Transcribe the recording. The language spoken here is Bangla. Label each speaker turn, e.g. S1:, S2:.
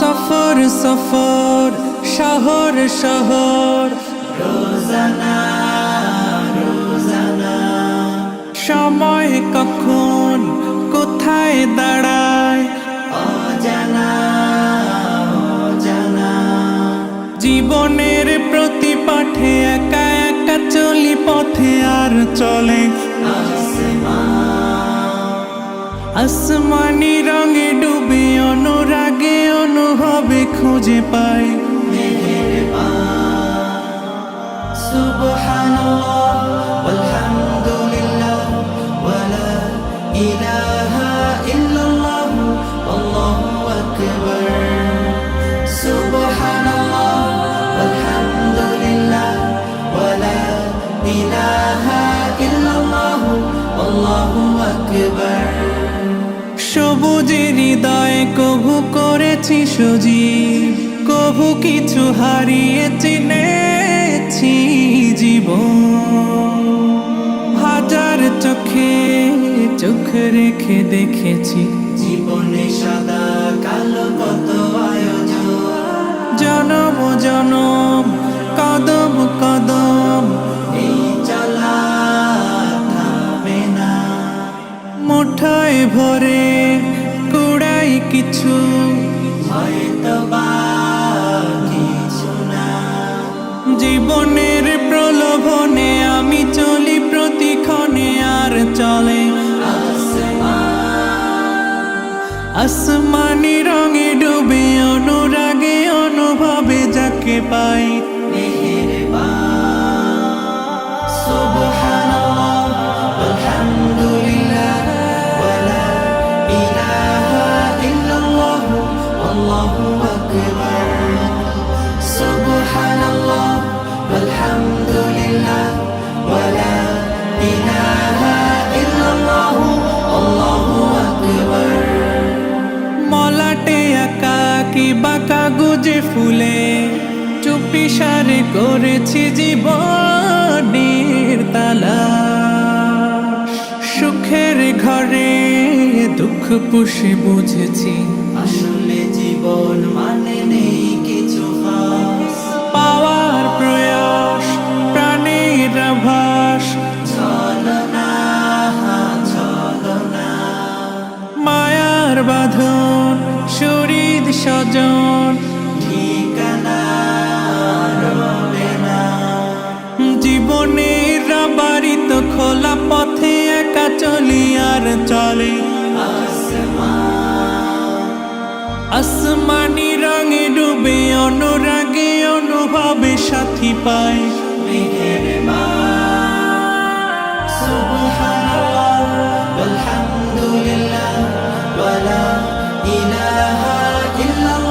S1: সফর সফর শহর শহর
S2: রোজানা রোজানা
S1: সময় কখন কোথায় দাঁড়ায়
S2: অজানা অজানা
S1: জীবনের প্রতি পাঠে একা একা চলি পথে আর চলে আসমানি রঙে ডুবে অনুরাগে অনুভবে খুঁজে পাই
S2: সুবহানাল্লাহ ওয়ালহামদুলিল্লাহ ওয়ালা ইলাহা ইল্লাল্লাহ আল্লাহু আকবার সুবহানাল্লাহ ওয়ালহামদুলিল্লাহ ওয়ালা ইলাহা ইল্লাল্লাহ আল্লাহু আকবার
S1: সবুজের হৃদয় কভু করেছি সজীব কভু কিছু হারিয়ে চিনেছি জীবন হাজার চোখে চোখ রেখে দেখেছি
S2: জীবনে সাদা কালো কত আয়োজন
S1: জনম জনম কদম কদম
S2: এই চলা থামে না
S1: মুঠোয় ভরে কুড়াই কিছু
S2: হয়তো বা কিছু না
S1: জীবনের প্রলোভনে আমি চলি প্রতিক্ষণে আর চলে আসমানি রঙে ডুবে অনুরাগে অনুভবে যাকে পাই
S2: সুবহানাল্লাহ আলহামদুলিল্লাহ ওয়ালা ইলাহা ইল্লাল্লাহ আল্লাহু আকবার সুবহানাল্লাহ আলহামদুলিল্লাহ ওয়ালা ইলাহা ইল্লাল্লাহ আল্লাহু আকবার
S1: মলাটে আঁকা কি বাঁকা গুজে ফুলে চুপি সারে করেছি জীবনের তালা সুখের ঘরে দুঃখ পুষে বুঝেছি
S2: আসলে জীবন মানে নেই কিছু খাস
S1: পাওয়ার প্রয়াস প্রাণের আভাস
S2: ছলনা ছলনা
S1: মায়ার বাঁধন শরীর স্বজন
S2: ঠিকানা রবে না
S1: জীবনের বাড়িত খোলা পথে একা চলি আর চলে আসমানি রঙে ডুবে অনুরাগে অনুভবে সাথী পায়
S2: সুবহানাল্লাহ ওয়ালহামদুলিল্লাহ ওয়ালা ইলাহা ইল্লাল্লাহ